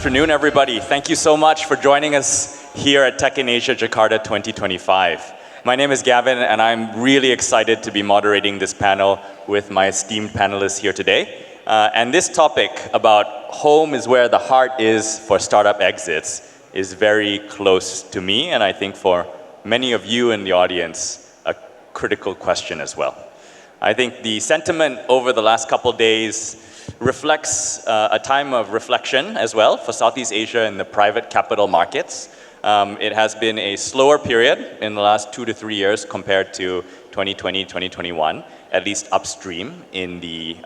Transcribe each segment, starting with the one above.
afternoon, everybody. Thank you so much for joining us here at Tech in Asia, Jakarta 2025. My name is Gavin, and I'm really excited to be moderating this panel with my esteemed panelists here today. And this topic about home is where the heart is for startup exits is very close to me, and I think for many of you in the audience, a critical question as well. I think the sentiment over the last couple days reflects a time of reflection as well for Southeast Asia in the private capital markets. It has been a slower period in the last 2 to 3 years compared to 2020, 2021, at least upstream in the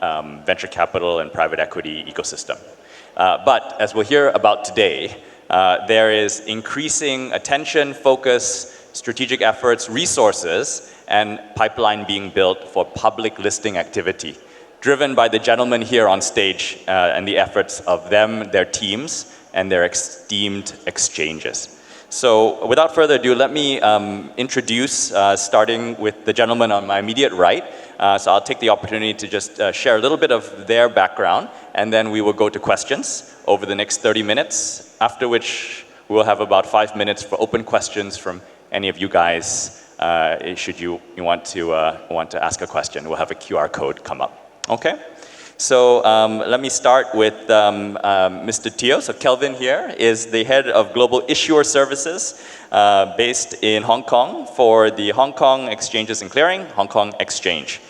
venture capital and private equity ecosystem. But as we'll hear about today, there is increasing attention, focus, strategic efforts, resources, and pipeline being built for public listing activity, driven by the gentlemen here on stage and the efforts of them, their teams, and their esteemed exchanges. So without further ado, let me introduce, starting with the gentleman on my immediate right. So I'll take the opportunity to just share a little bit of their background, and then we will go to questions over the next 30 minutes, after which we'll have about 5 minutes for open questions from any of you guys, should you want to ask a question. We'll have a QR code come up. Okay, so let me start with Mr. Teo. So Kelvin here is the head of Global Issuer Services based in Hong Kong for the Hong Kong Exchanges and Clearing, Hong Kong Exchange.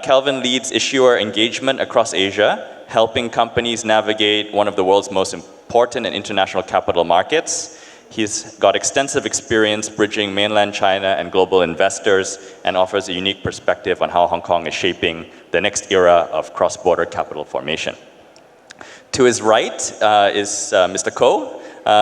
Kelvin leads issuer engagement across Asia, helping companies navigate one of the world's most important and international capital markets. He's got extensive experience bridging mainland China and global investors and offers a unique perspective on how Hong Kong is shaping the next era of cross-border capital formation. To his right is Mr. Koh.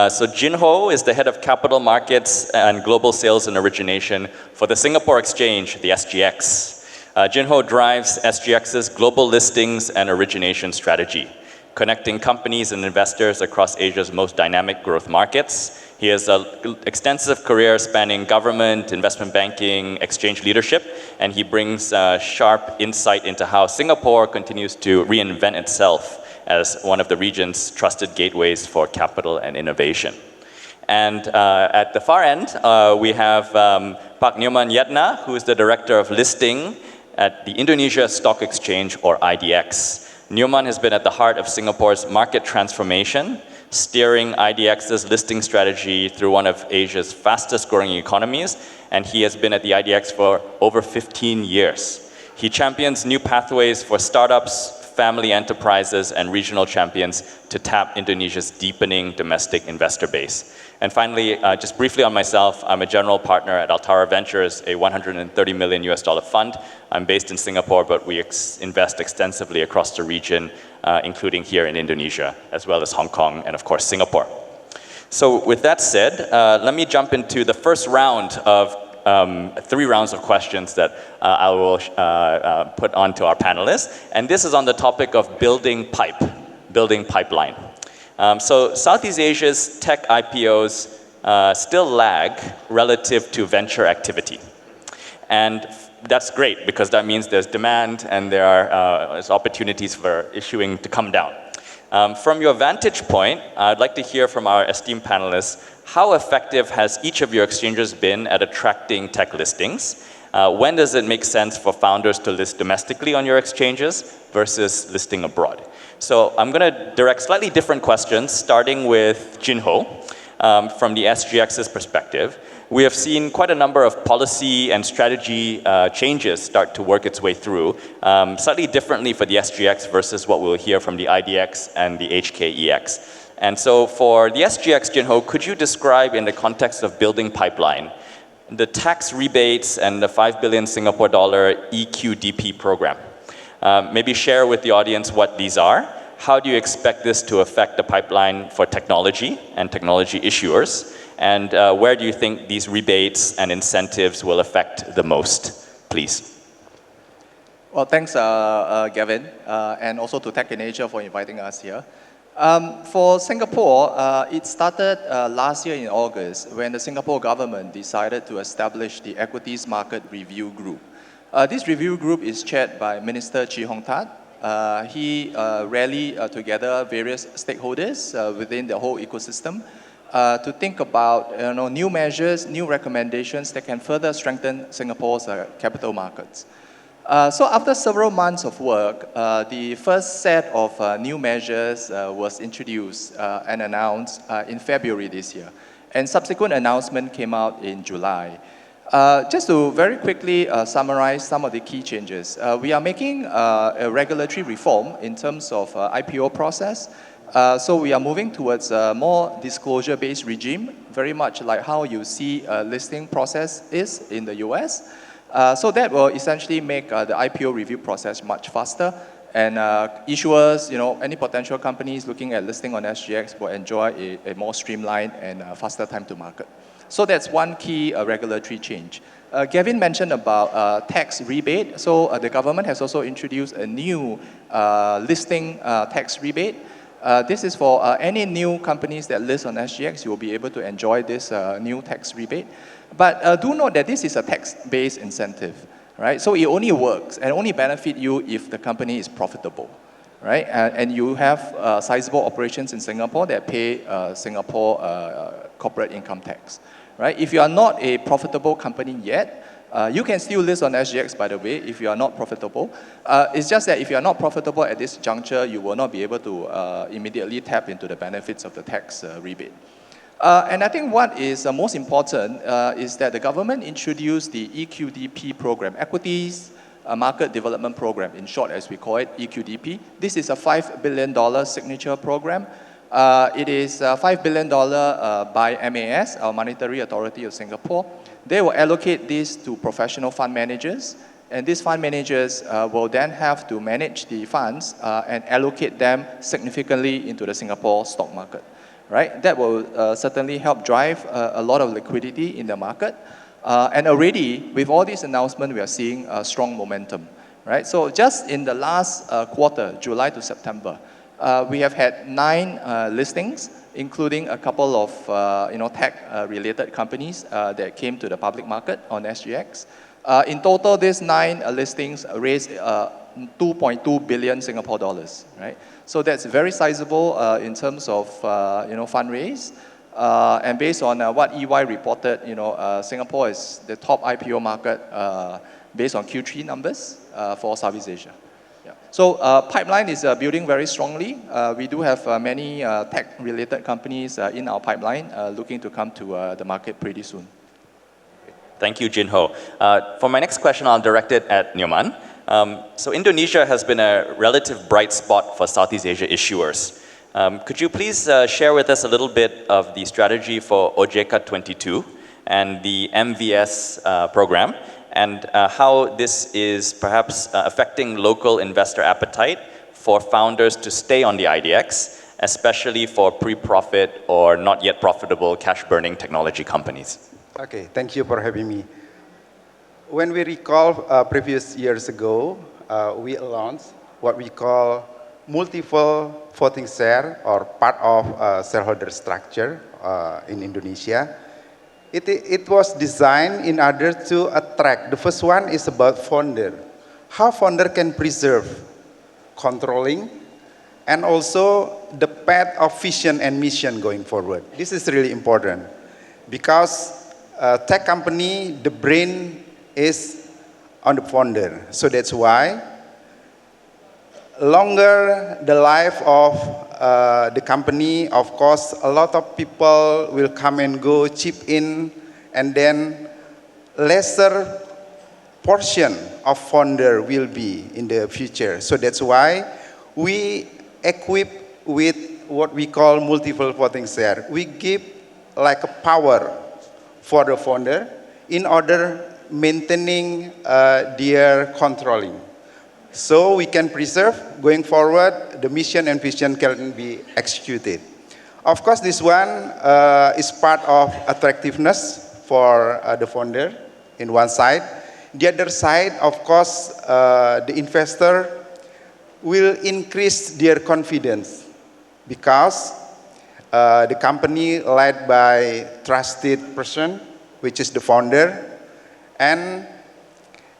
So Jin Ho is the head of capital markets and global sales and origination for the Singapore Exchange, the SGX. Jin Ho drives SGX's global listings and origination strategy, connecting companies and investors across Asia's most dynamic growth markets. He has an extensive career spanning government, investment banking, exchange leadership, and he brings sharp insight into how Singapore continues to reinvent itself as one of the region's trusted gateways for capital and innovation. And at the far end, we have Pak Nyoman Yetna, who is the Director of Listing at the Indonesia Stock Exchange, or IDX. Nyoman has been at the heart of Singapore's market transformation, steering IDX's listing strategy through one of Asia's fastest growing economies, and he has been at the IDX for over 15 years. He champions new pathways for startups, family enterprises, and regional champions to tap Indonesia's deepening domestic investor base. And finally, just briefly on myself, I'm a general partner at Altara Ventures, a $130 million fund. I'm based in Singapore, but we invest extensively across the region, including here in Indonesia, as well as Hong Kong and, of course, Singapore. So with that said, let me jump into the first round of 3 rounds of questions that I will put onto our panelists. And this is on the topic of building pipeline. So Southeast Asia's tech IPOs still lag relative to venture activity. And that's great, because that means there's demand and there's opportunities for issuing to come down. From your vantage point, I'd like to hear from our esteemed panelists, how effective has each of your exchanges been at attracting tech listings? When does it make sense for founders to list domestically on your exchanges versus listing abroad? So I'm going to direct slightly different questions, starting with Jin Ho from the SGX's perspective. We have seen quite a number of policy and strategy changes start to work its way through, slightly differently for the SGX versus what we'll hear from the IDX and the HKEX. And so for the SGX, Jin Ho, could you describe in the context of building pipeline, the tax rebates and the 5 billion Singapore dollar EQDP program? Maybe share with the audience what these are. How do you expect this to affect the pipeline for technology and technology issuers? And where do you think these rebates and incentives will affect the most, please? Well, thanks, Gavin, and also to Tech in Asia for inviting us here. For Singapore, it started last year in August when the Singapore government decided to establish the Equities Market Review Group. This review group is chaired by Minister Chee Hong Tat, He rallied together various stakeholders within the whole ecosystem to think about new measures, new recommendations that can further strengthen Singapore's capital markets. So after several months of work, the first set of new measures was introduced and announced in February this year. And subsequent announcement came out in July. Just to very quickly summarize some of the key changes. We are making a regulatory reform in terms of IPO process. So we are moving towards a more disclosure-based regime, very much like how you see a listing process is in the US. So that will essentially make the IPO review process much faster, and issuers, any potential companies looking at listing on SGX will enjoy a more streamlined and faster time to market. So that's one key regulatory change. Gavin mentioned about tax rebate. So the government has also introduced a new listing tax rebate. This is for any new companies that list on SGX. You will be able to enjoy this new tax rebate. But do note that this is a tax-based incentive, right? So it only works and only benefit you if the company is profitable, right? And you have sizable operations in Singapore that pay Singapore corporate income tax, right? If you are not a profitable company yet, you can still list on SGX, by the way, if you are not profitable. It's just that if you are not profitable at this juncture, you will not be able to immediately tap into the benefits of the tax rebate. And I think what is most important is that the government introduced the EQDP program, Equities Market Development Program, in short as we call it, EQDP. This is a $5 billion signature program. It is $5 billion by MAS, our Monetary Authority of Singapore. They will allocate this to professional fund managers, and these fund managers will then have to manage the funds and allocate them significantly into the Singapore stock market, right? That will certainly help drive a lot of liquidity in the market. And already, with all these announcements, we are seeing strong momentum, right? So just in the last quarter, July to September, we have had 9 listings, including a couple of tech-related companies that came to the public market on SGX. In total, these 9 listings raised 2.2 billion Singapore dollars, right? So that's very sizable in terms of fundraise. And based on what EY reported, Singapore is the top IPO market based on Q3 numbers for Southeast Asia. Yeah. So pipeline is building very strongly. We do have many tech-related companies in our pipeline looking to come to the market pretty soon. Thank you, Jinho. For my next question, I'll direct it at Nyoman. So Indonesia has been a relative bright spot for Southeast Asia issuers. Could you please share with us a little bit of the strategy for HKEX and the MVS program, and how this is perhaps affecting local investor appetite for founders to stay on the IDX, especially for pre-profit or not yet profitable cash-burning technology companies? Okay, thank you for having me. When we recall previous years ago, we launched what we call multiple voting share, or part of shareholder structure in Indonesia. It was designed in order to attract. The first one is about founder. How founder can preserve controlling and also the path of vision and mission going forward. This is really important because tech company, the brain is on the founder. So that's why longer the life of the company, of course, a lot of people will come and go, chip in, and then lesser portion of founder will be in the future. So that's why we equip with what we call multiple voting share. We give like a power for the founder in order maintaining their controlling. So we can preserve, going forward, the mission and vision can be executed. Of course, this one is part of attractiveness for the founder in one side. The other side, of course, the investor will increase their confidence because the company led by trusted person, which is the founder, and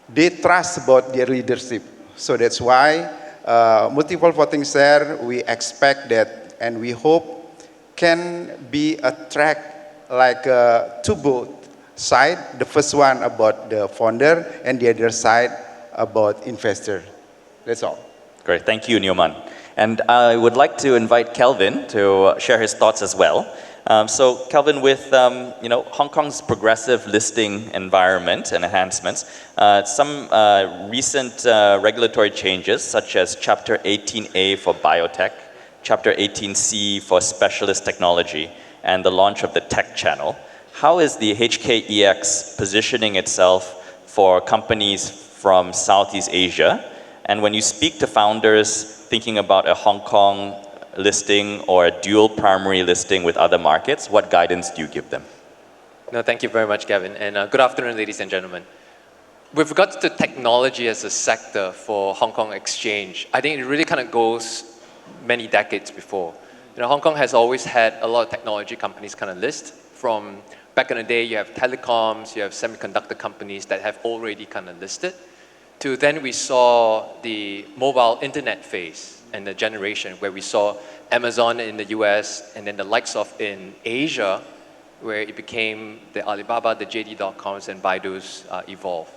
they trust about their leadership. So that's why multiple voting share, we expect that and we hope can be a track like two both side. The first one about the founder and the other side about investor. That's all. Great, thank you, Newman. And I would like to invite Kelvin to share his thoughts as well. So Kelvin, with Hong Kong's progressive listing environment and enhancements, some recent regulatory changes such as Chapter 18A for biotech, Chapter 18C for specialist technology, and the launch of the tech channel. How is the HKEX positioning itself for companies from Southeast Asia? And when you speak to founders thinking about a Hong Kong listing or a dual primary listing with other markets, what guidance do you give them? No, thank you very much, Gavin. And good afternoon, ladies and gentlemen. With regards to technology as a sector for Hong Kong Exchange, I think it really kind of goes many decades before. Hong Kong has always had a lot of technology companies kind of list. From back in the day, you have telecoms, you have semiconductor companies that have already kind of listed. To then we saw the mobile internet phase and the generation where we saw Amazon in the US and then the likes of in Asia where it became the Alibaba, the JD.coms and Baidu's evolve.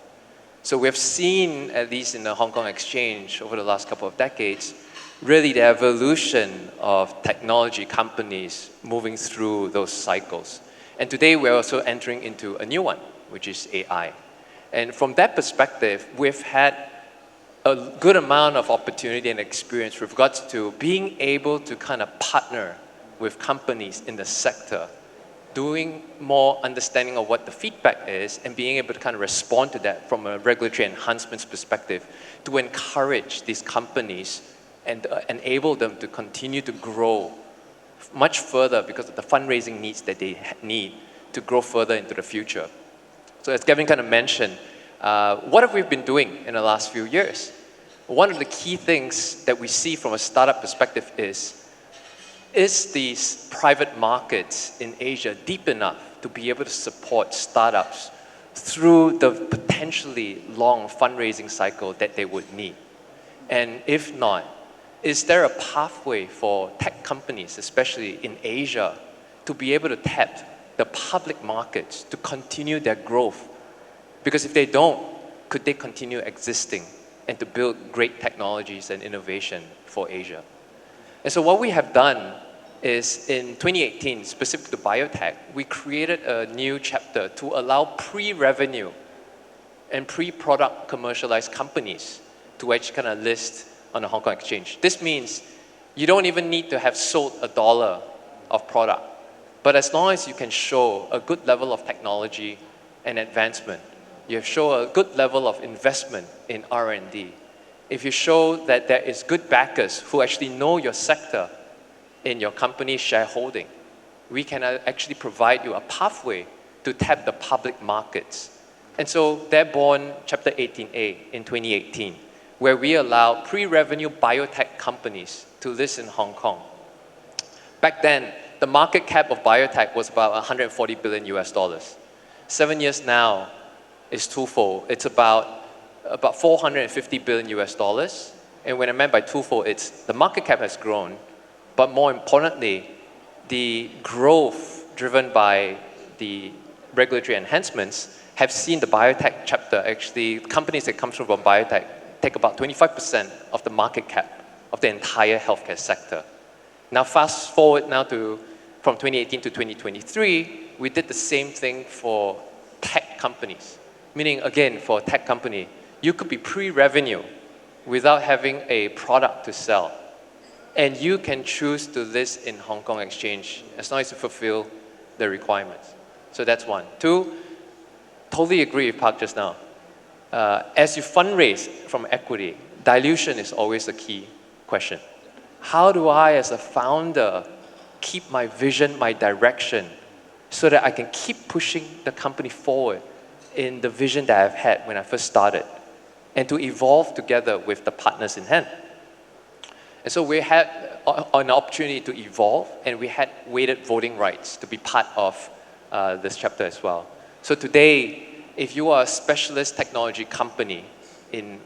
So we have seen, at least in the Hong Kong Exchange over the last couple of decades, really the evolution of technology companies moving through those cycles. And today we're also entering into a new one, which is AI. And from that perspective, we've had a good amount of opportunity and experience with regards to being able to kind of partner with companies in the sector, doing more understanding of what the feedback is and being able to kind of respond to that from a regulatory enhancements perspective to encourage these companies and enable them to continue to grow much further because of the fundraising needs that they need to grow further into the future. So as Gavin kind of mentioned, what have we been doing in the last few years? One of the key things that we see from a startup perspective is these private markets in Asia deep enough to be able to support startups through the potentially long fundraising cycle that they would need? And if not, is there a pathway for tech companies, especially in Asia, to be able to tap the public markets to continue their growth? Because if they don't, could they continue existing and to build great technologies and innovation for Asia? And so what we have done is in 2018, specific to biotech, we created a new chapter to allow pre-revenue and pre-product commercialized companies to actually kind of list on the Hong Kong Exchange. This means you don't even need to have sold $1 of product. But as long as you can show a good level of technology and advancement, you show a good level of investment in R&D, if you show that there is good backers who actually know your sector in your company's shareholding, we can actually provide you a pathway to tap the public markets. And so they're born Chapter 18A in 2018, where we allow pre-revenue biotech companies to list in Hong Kong. Back then, the market cap of biotech was about $140 billion US. 7 years now is twofold. It's about $450 billion US. And when I meant by twofold, it's the market cap has grown, but more importantly, the growth driven by the regulatory enhancements have seen the biotech chapter actually, companies that come from biotech take about 25% of the market cap of the entire healthcare sector. Now fast forward now to from 2018 to 2023, we did the same thing for tech companies. Meaning, again, for a tech company, you could be pre-revenue without having a product to sell. And you can choose to list in Hong Kong Exchange as long as you fulfill the requirements. So that's one. Two, totally agree with Park just now. As you fundraise from equity, dilution is always a key question. How do I, as a founder, keep my vision, my direction, so that I can keep pushing the company forward in the vision that I've had when I first started, and to evolve together with the partners in hand? And so we had an opportunity to evolve, and we had weighted voting rights to be part of this chapter as well. So today, if you are a specialist technology company in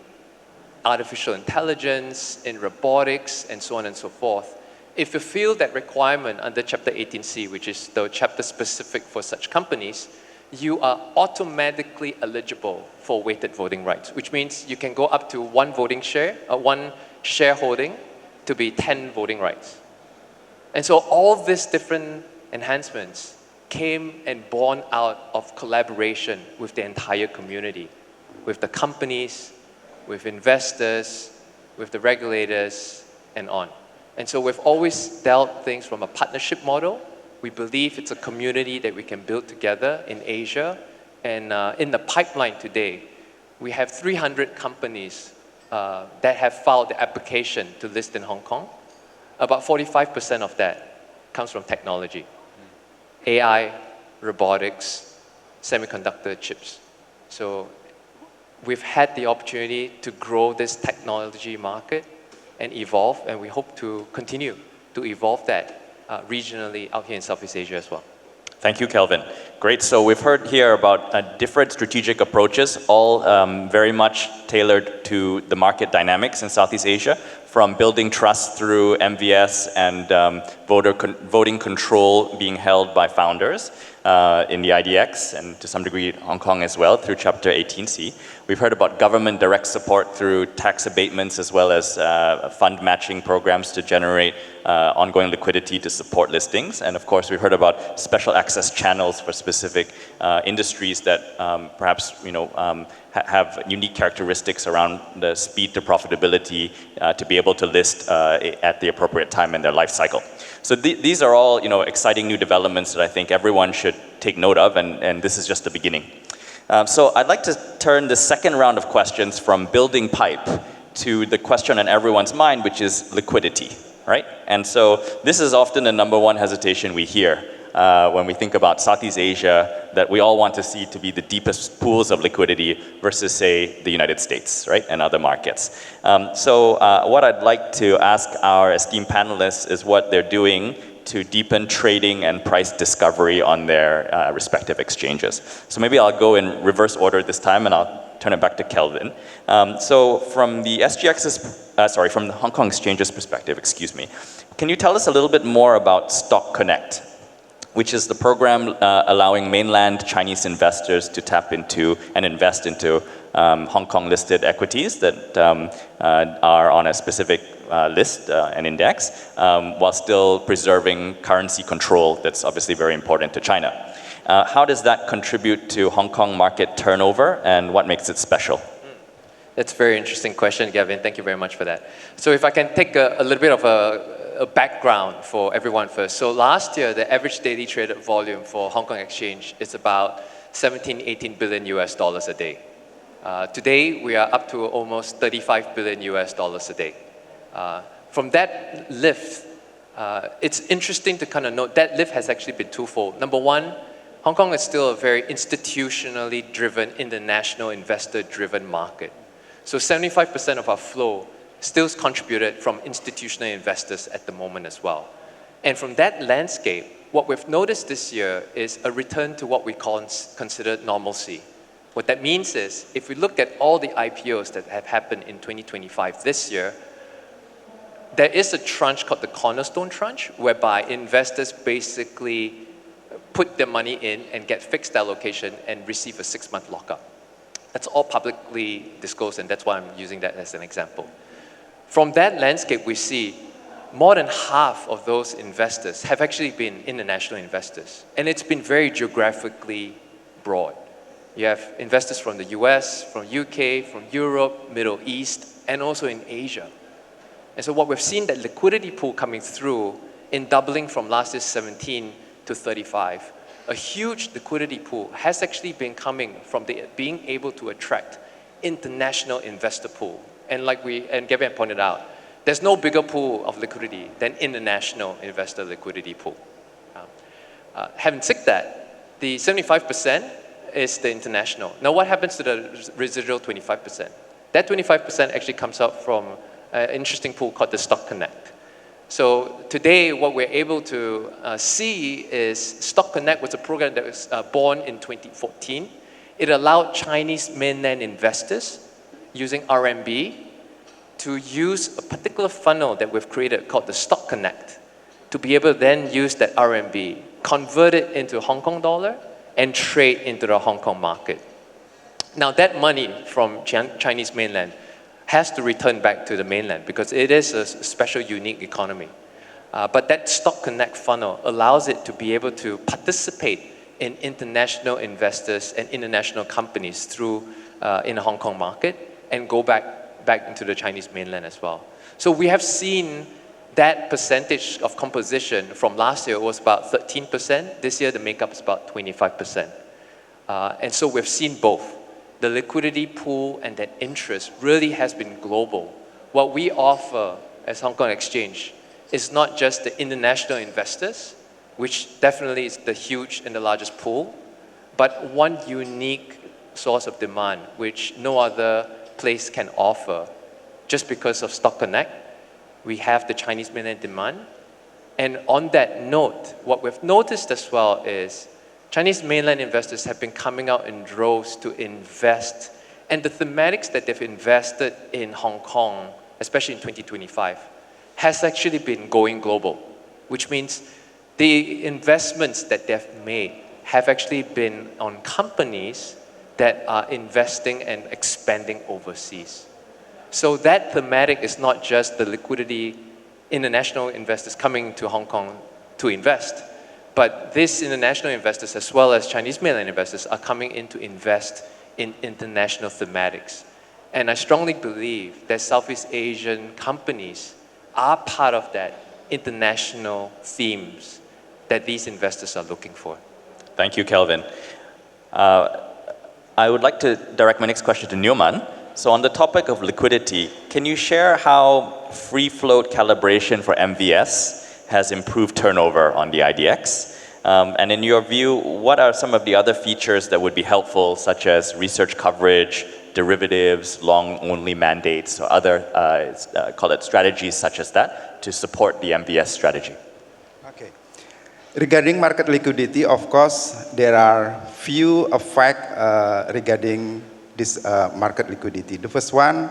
artificial intelligence, in robotics, and so on and so forth, if you feel that requirement under Chapter 18C, which is the chapter specific for such companies, you are automatically eligible for weighted voting rights, which means you can go up to one shareholding to be 10 voting rights. And so all these different enhancements came and born out of collaboration with the entire community, with the companies, with investors, with the regulators, and on. And so we've always dealt things from a partnership model. We believe it's a community that we can build together in Asia. And in the pipeline today, we have 300 companies that have filed the application to list in Hong Kong. About 45% of that comes from technology. AI, robotics, semiconductor chips. So we've had the opportunity to grow this technology market and evolve, and we hope to continue to evolve that regionally out here in Southeast Asia as well. Thank you, Kelvin. Great. So we've heard here about different strategic approaches, all very much tailored to the market dynamics in Southeast Asia, from building trust through MVS and voting control being held by founders in the IDX, and to some degree Hong Kong as well through Chapter 18C. We've heard about government direct support through tax abatements as well as fund matching programs to generate ongoing liquidity to support listings. And of course, we've heard about special access channels for specific industries that perhaps have unique characteristics around the speed to profitability to be able to list at the appropriate time in their life cycle. So these are all exciting new developments that I think everyone should take note of, and this is just the beginning. So I'd like to turn the second round of questions from building pipe to the question on everyone's mind, which is liquidity, right? And so this is often the number one hesitation we hear when we think about Southeast Asia, that we all want to see to be the deepest pools of liquidity versus, say, the United States, right, and other markets. So what I'd like to ask our esteemed panelists is what they're doing to deepen trading and price discovery on their respective exchanges. So maybe I'll go in reverse order this time, and I'll turn it back to Kelvin. So from the from the Hong Kong Exchange's perspective, excuse me, can you tell us a little bit more about Stock Connect, which is the program allowing mainland Chinese investors to tap into and invest into Hong Kong listed equities that are on a specific list and index, while still preserving currency control that's obviously very important to China. How does that contribute to Hong Kong market turnover, and what makes it special? That's a very interesting question, Gavin. Thank you very much for that. So if I can take a little bit of a background for everyone first. So last year, the average daily traded volume for Hong Kong Exchange is about 18 billion US dollars a day. Today, we are up to almost 35 billion US dollars a day. From that lift, it's interesting to kind of note that lift has actually been twofold. Number one, Hong Kong is still a very institutionally driven, international investor-driven market. So 75% of our flow still is contributed from institutional investors at the moment as well. And from that landscape, what we've noticed this year is a return to what we consider normalcy. What that means is, if we look at all the IPOs that have happened in 2025 this year, there is a tranche called the cornerstone tranche, whereby investors basically put their money in and get fixed allocation and receive a 6-month lockup. That's all publicly disclosed, and that's why I'm using that as an example. From that landscape, we see more than half of those investors have actually been international investors, and it's been very geographically broad. You have investors from the US, from UK, from Europe, Middle East, and also in Asia. And so what we've seen, that liquidity pool coming through in doubling from last year's 17 to 35, a huge liquidity pool has actually been coming from being able to attract international investor pool. And like Gavin pointed out, there's no bigger pool of liquidity than international investor liquidity pool. Having said that, the 75% is the international. Now what happens to the residual 25%? That 25% actually comes out from an interesting pool called the Stock Connect. So today, what we're able to see is Stock Connect was a program that was born in 2014. It allowed Chinese mainland investors using RMB to use a particular funnel that we've created called the Stock Connect to be able to then use that RMB, convert it into Hong Kong dollar, and trade into the Hong Kong market. Now that money from Chinese mainland has to return back to the mainland because it is a special, unique economy. But that Stock Connect funnel allows it to be able to participate in international investors and international companies through in the Hong Kong market and go back into the Chinese mainland as well. So we have seen that percentage of composition from last year was about 13%. This year the makeup is about 25%. And so we've seen both. The liquidity pool and that interest really has been global. What we offer as Hong Kong Exchange is not just the international investors, which definitely is the huge and the largest pool, but one unique source of demand which no other place can offer. Just because of Stock Connect, we have the Chinese mainland demand. And on that note, what we've noticed as well is Chinese mainland investors have been coming out in droves to invest. And the thematics that they've invested in Hong Kong, especially in 2025, has actually been going global, which means the investments that they've made have actually been on companies that are investing and expanding overseas. So that thematic is not just the liquidity, international investors coming to Hong Kong to invest, but these international investors as well as Chinese mainland investors are coming in to invest in international thematics. And I strongly believe that Southeast Asian companies are part of that international themes that these investors are looking for. Thank you, Kelvin. I would like to direct my next question to Newman. So on the topic of liquidity, can you share how free float calibration for MVS has improved turnover on the IDX? And in your view, what are some of the other features that would be helpful, such as research coverage, derivatives, long-only mandates, or other, call it strategies such as that, to support the MVS strategy? Okay. Regarding market liquidity, of course, there are few effects regarding this market liquidity. The first one,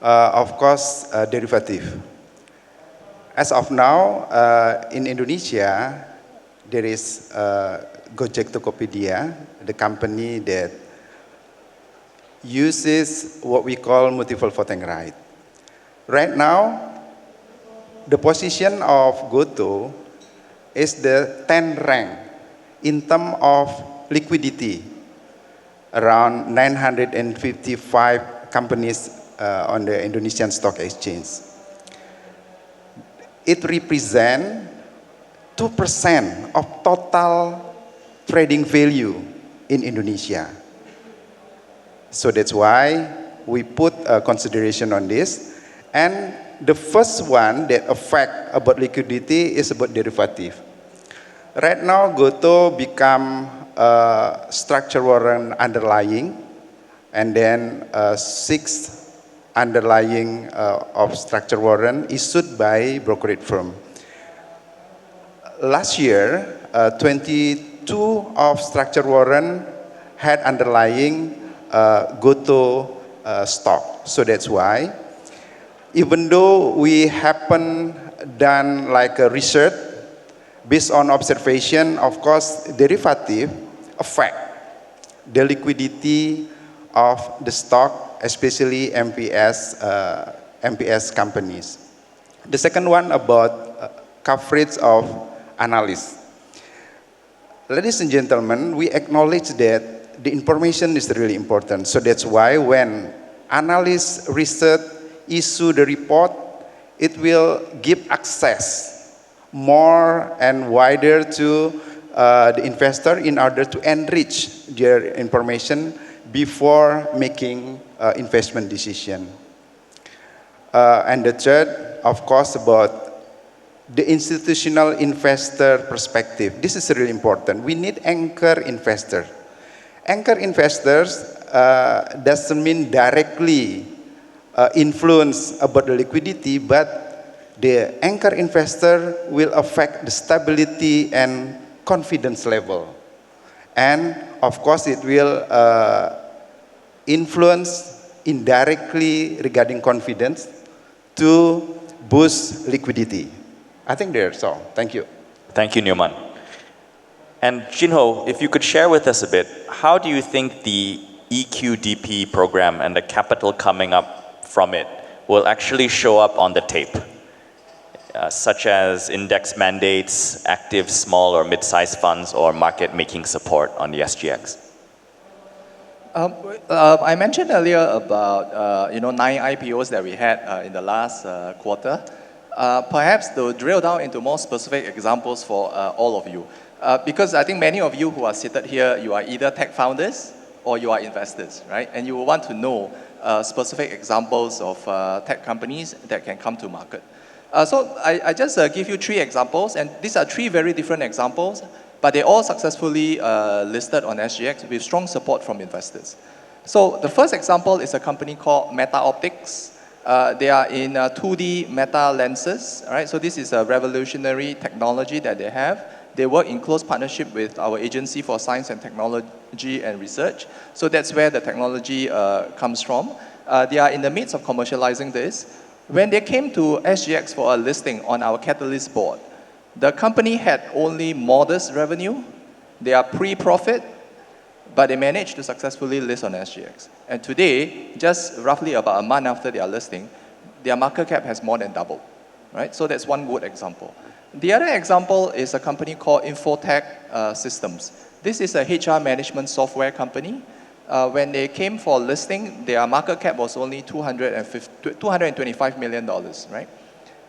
of course, derivative. As of now, in Indonesia, there is Gojek Tokopedia, the company that uses what we call multiple voting right. Right now, the position of Goto is the 10th rank in terms of liquidity, around 955 companies on the Indonesian Stock Exchange. It represents 2% of total trading value in Indonesia. So that's why we put a consideration on this. And the first one that affect about liquidity is about derivative. Right now, Goto become a structure warrant underlying, and then 6 underlying of structure warrant issued by brokerage firm. Last year, 22 of structure warrant had underlying Goto stock. So that's why, even though we haven't done like a research based on observation, of course, derivative affect the liquidity of the stock, especially MPS companies. The second one about coverage of analysts. Ladies and gentlemen, we acknowledge that the information is really important. So that's why when analysts research issue the report, it will give access more and wider to the investor in order to enrich their information before making investment decision. And the third, of course, about the institutional investor perspective. This is really important. We need anchor investor. Anchor investors doesn't mean directly influence about the liquidity, but the anchor investor will affect the stability and confidence level. And of course, it will influence indirectly regarding confidence to boost liquidity. I think that's all. Thank you. Thank you, Newman. And Jinho, if you could share with us a bit, how do you think the EQDP program and the capital coming up from it will actually show up on the tape, such as index mandates, active small or mid-sized funds, or market-making support on the SGX? I mentioned earlier about 9 IPOs that we had in the last quarter. Perhaps to drill down into more specific examples for all of you. Because I think many of you who are seated here, you are either tech founders or you are investors, right? And you will want to know specific examples of tech companies that can come to market. So I just give you 3 examples, and these are 3 very different examples, but they all successfully listed on SGX with strong support from investors. So the first example is a company called Meta Optics. They are in 2D meta lenses, right? So this is a revolutionary technology that they have. They work in close partnership with our Agency for Science and Technology and Research. So that's where the technology comes from. They are in the midst of commercializing this. When they came to SGX for a listing on our Catalyst board, the company had only modest revenue. They are pre-profit, but they managed to successfully list on SGX. And today, just roughly about a month after their listing, their market cap has more than doubled, right? So that's one good example. The other example is a company called Infotech Systems. This is a HR management software company. When they came for listing, their market cap was only $225 million, right?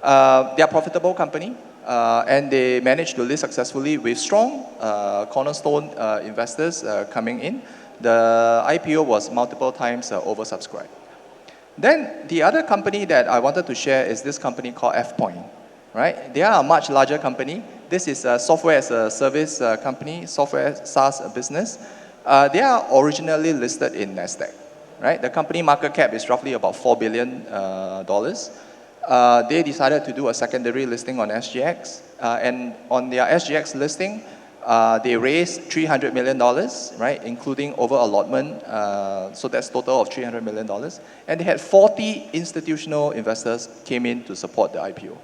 They are a profitable company, and they managed to list successfully with strong cornerstone investors coming in. The IPO was multiple times oversubscribed. Then the other company that I wanted to share is this company called F-Point, right? They are a much larger company. This is a software as a service company, software SaaS business. They are originally listed in NASDAQ, right? The company market cap is roughly about $4 billion. They decided to do a secondary listing on SGX. And on their SGX listing, they raised $300 million, right, including over allotment. So that's total of $300 million. And they had 40 institutional investors came in to support the IPO,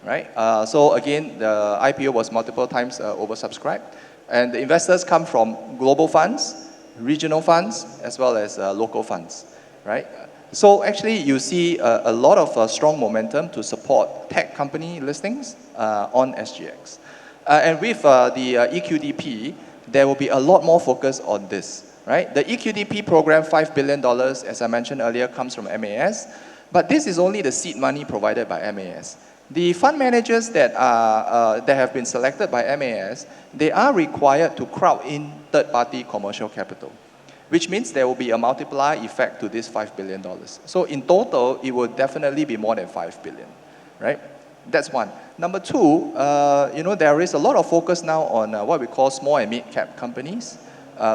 right? So again, the IPO was multiple times oversubscribed. And the investors come from global funds, regional funds, as well as local funds, right? So actually, you see a lot of strong momentum to support tech company listings on SGX. And with the EQDP, there will be a lot more focus on this, right? The EQDP program, $5 billion, as I mentioned earlier, comes from MAS. But this is only the seed money provided by MAS. The fund managers that have been selected by MAS, they are required to crowd in third-party commercial capital, which means there will be a multiplier effect to this $5 billion. So in total, it will definitely be more than $5 billion, right? That's one. Number two, there is a lot of focus now on what we call small and mid-cap companies.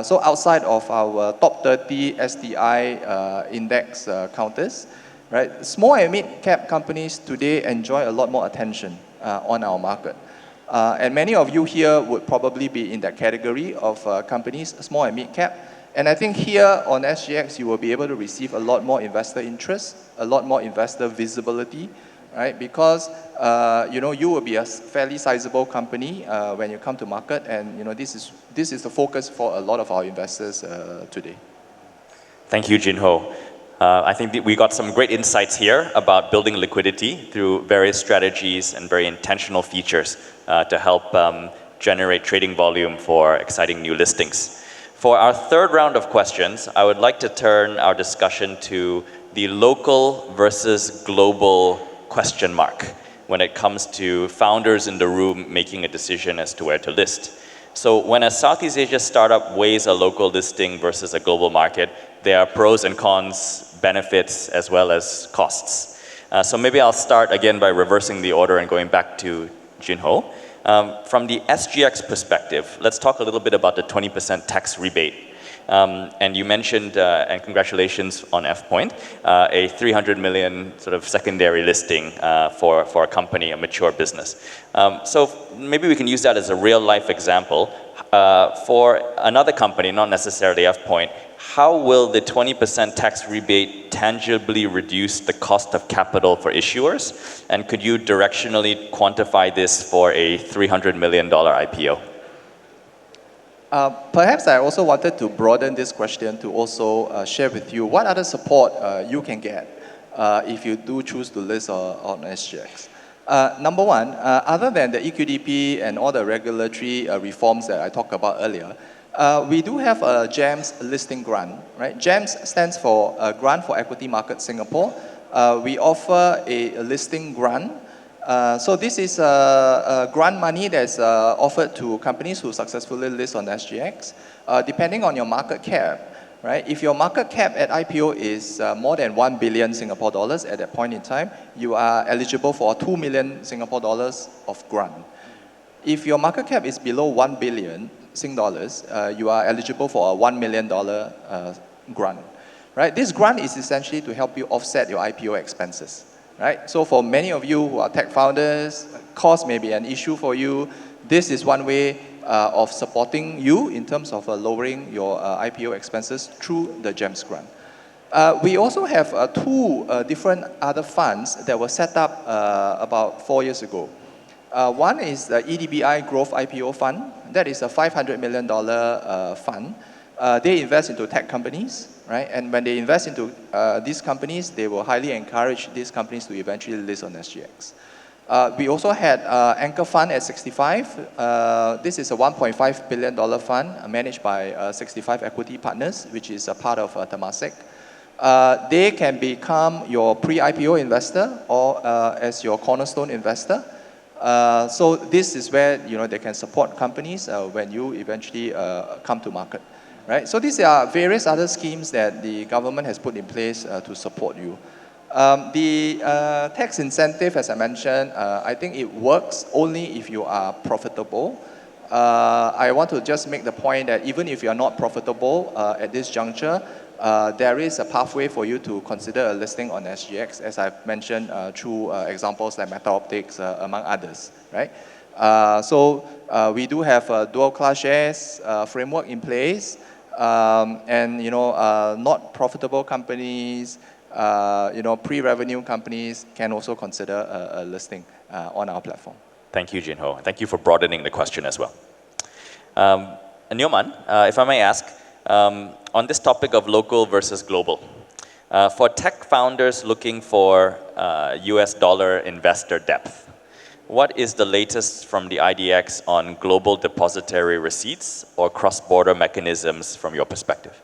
So outside of our top 30 STI index counters, right? Small and mid-cap companies today enjoy a lot more attention on our market. And many of you here would probably be in that category of companies, small and mid-cap. And I think here on SGX, you will be able to receive a lot more investor interest, a lot more investor visibility, right? Because you will be a fairly sizable company when you come to market, and this is the focus for a lot of our investors today. Thank you, Jinho. I think that we got some great insights here about building liquidity through various strategies and very intentional features to help generate trading volume for exciting new listings. For our third round of questions, I would like to turn our discussion to the local versus global question mark when it comes to founders in the room making a decision as to where to list. So when a Southeast Asia startup weighs a local listing versus a global market, there are pros and cons, benefits, as well as costs. So maybe I'll start again by reversing the order and going back to Jinho. From the SGX perspective, let's talk a little bit about the 20% tax rebate. And you mentioned, and congratulations on F-Point, a 300 million sort of secondary listing for a company, a mature business. So maybe we can use that as a real life example. For another company, not necessarily F-Point, how will the 20% tax rebate tangibly reduce the cost of capital for issuers? And could you directionally quantify this for a $300 million IPO? Perhaps I also wanted to broaden this question to also share with you what other support you can get if you do choose to list on SGX. Number one, other than the EQDP and all the regulatory reforms that I talked about earlier, we do have a GEMS listing grant, right? GEMS stands for Grant for Equity Market Singapore. We offer a listing grant. So this is grant money that's offered to companies who successfully list on SGX, depending on your market cap, right? If your market cap at IPO is more than 1 billion Singapore dollars at that point in time, you are eligible for 2 million Singapore dollars of grant. If your market cap is below 1 billion Sing dollars, you are eligible for a $1 million grant, right? This grant is essentially to help you offset your IPO expenses, right? So for many of you who are tech founders, cost may be an issue for you. This is one way of supporting you in terms of lowering your IPO expenses through the GEMS grant. We also have two different other funds that were set up about 4 years ago. One is the EDBI Growth IPO Fund. That is a $500 million fund. They invest into tech companies, right? And when they invest into these companies, they will highly encourage these companies to eventually list on SGX. We also had Anchor Fund at 65. This is a $1.5 billion fund managed by 65 Equity Partners, which is a part of Temasek. They can become your pre-IPO investor or as your cornerstone investor. So this is where they can support companies when you eventually come to market, right? So these are various other schemes that the government has put in place to support you. The tax incentive, as I mentioned, I think it works only if you are profitable. I want to just make the point that even if you are not profitable at this juncture, there is a pathway for you to consider a listing on SGX, as I've mentioned through examples like Meta Optics, among others, right? So we do have a dual class shares framework in place, and not profitable companies, pre-revenue companies can also consider a listing on our platform. Thank you, Jinho. Thank you for broadening the question as well. Nyoman, if I may ask, on this topic of local versus global, for tech founders looking for US dollar investor depth, what is the latest from the IDX on global depository receipts or cross-border mechanisms from your perspective?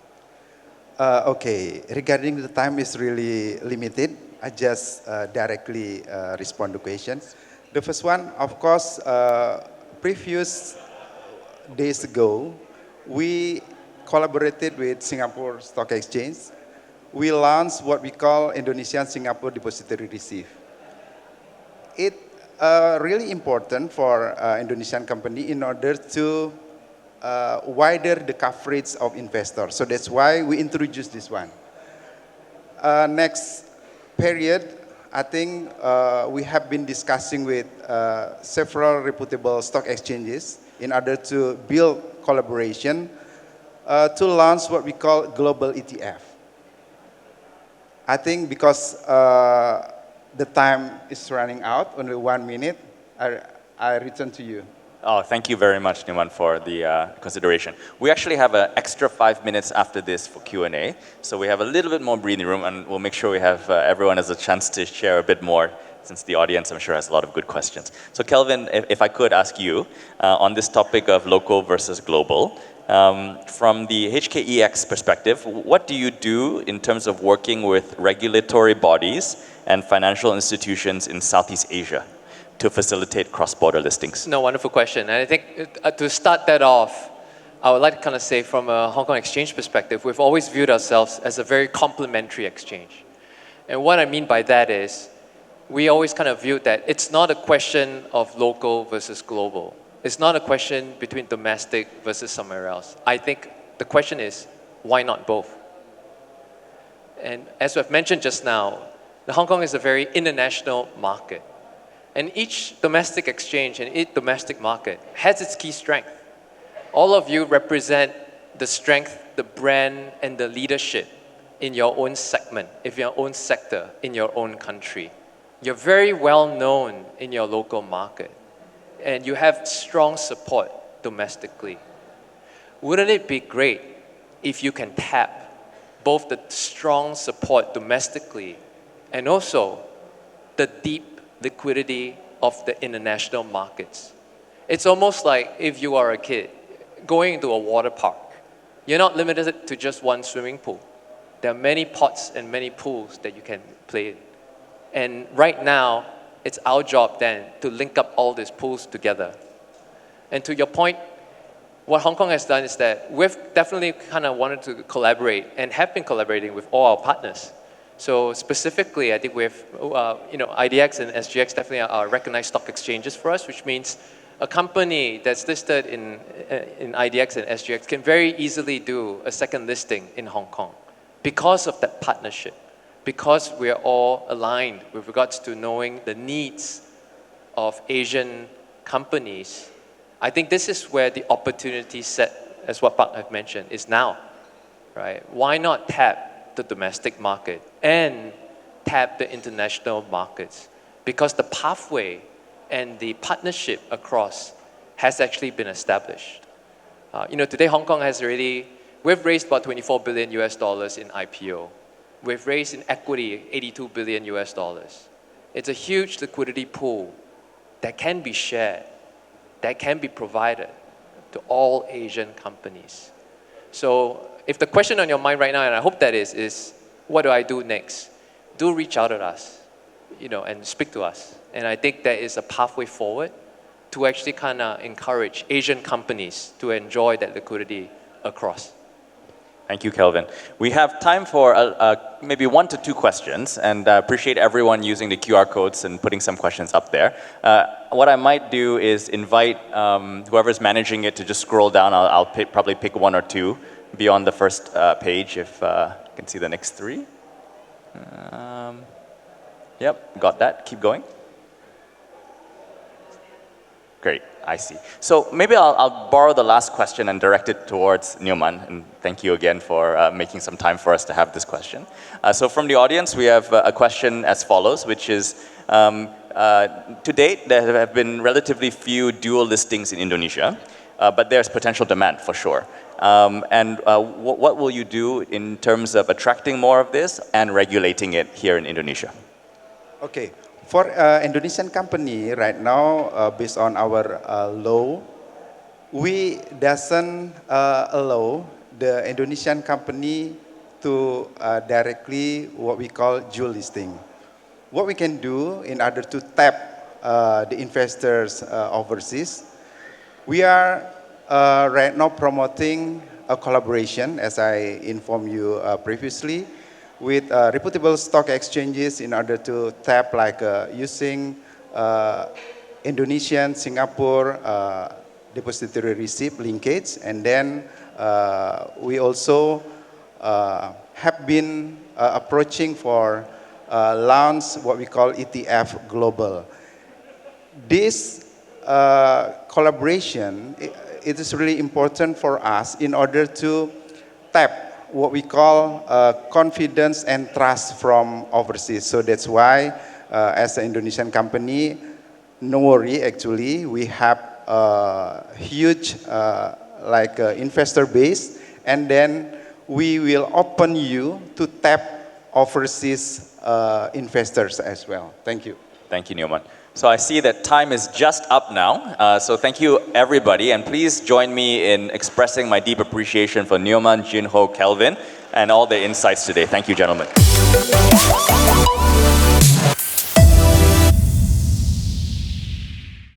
Okay, regarding the time is really limited, I just directly respond to questions. The first one, of course, previous days ago, we collaborated with Singapore Stock Exchange. We launched what we call Indonesian Singapore Depository Receipt. It's really important for Indonesian company in order to wider the coverage of investors. So that's why we introduced this one. Next period, I think we have been discussing with several reputable stock exchanges in order to build collaboration to launch what we call global ETF. I think because the time is running out, only 1 minute, I return to you. Oh, thank you very much, Nyoman, for the consideration. We actually have an extra 5 minutes after this for Q&A, so we have a little bit more breathing room, and we'll make sure we have everyone has a chance to share a bit more, since the audience, I'm sure, has a lot of good questions. So Kelvin, if I could ask you, on this topic of local versus global, from the HKEX perspective, what do you do in terms of working with regulatory bodies and financial institutions in Southeast Asia to facilitate cross-border listings? No, wonderful question. And I think to start that off, I would like to kind of say from a Hong Kong exchange perspective, we've always viewed ourselves as a very complementary exchange. And what I mean by that is, we always kind of viewed that it's not a question of local versus global. It's not a question between domestic versus somewhere else. I think the question is, Why not both? And as I've mentioned just now, the Hong Kong is a very international market. And each domestic exchange and each domestic market has its key strength. All of you represent the strength, the brand, and the leadership in your own segment, in your own sector, in your own country. You're very well known in your local market, and you have strong support domestically. Wouldn't it be great if you can tap both the strong support domestically and also the deep liquidity of the international markets? It's almost like if you are a kid going into a water park. You're not limited to just one swimming pool. There are many pots and many pools that you can play in. And right now, it's our job then to link up all these pools together. And to your point, what Hong Kong has done is that we've definitely kind of wanted to collaborate and have been collaborating with all our partners. So specifically, I think with IDX and SGX definitely are recognized stock exchanges for us, which means a company that's listed in IDX and SGX can very easily do a second listing in Hong Kong because of that partnership, because we are all aligned with regards to knowing the needs of Asian companies. I think this is where the opportunity set, as what Park have mentioned, is now, right? Why not tap the domestic market and tap the international markets? Because the pathway and the partnership across has actually been established. Today Hong Kong has we've raised about $24 billion US in IPO. We've raised in equity $82 billion US. It's a huge liquidity pool that can be shared, that can be provided to all Asian companies. So if the question on your mind right now, and I hope that is what do I do next? Do reach out at us, and speak to us. And I think there is a pathway forward to actually kind of encourage Asian companies to enjoy that liquidity across. Thank you, Kelvin. We have time for maybe 1 to 2 questions, and I appreciate everyone using the QR codes and putting some questions up there. What I might do is invite whoever's managing it to just scroll down. I'll probably pick 1 or 2 beyond the first page if you can see the next 3. Yep, got that. Keep going. Great, I see. So maybe I'll borrow the last question and direct it towards Newman, and thank you again for making some time for us to have this question. So from the audience, we have a question as follows, which is, to date, there have been relatively few dual listings in Indonesia, but there's potential demand for sure. What will you do in terms of attracting more of this and regulating it here in Indonesia? Okay. For Indonesian company right now, based on our law, we doesn't allow the Indonesian company to directly what we call dual listing. What we can do in order to tap the investors overseas, we are right now promoting a collaboration, as I informed you previously, with reputable stock exchanges in order to tap using Indonesian, Singapore depository receipt linkage, and then we also have been approaching for launch what we call ETF Global. This collaboration, it is really important for us in order to tap what we call confidence and trust from overseas. So that's why, as an Indonesian company, no worry, actually, we have a huge investor base, and then we will open you to tap overseas investors as well. Thank you. Thank you, Newman. So I see that time is just up now. So thank you, everybody. And please join me in expressing my deep appreciation for Newman, Junho, Kelvin, and all the insights today. Thank you, gentlemen.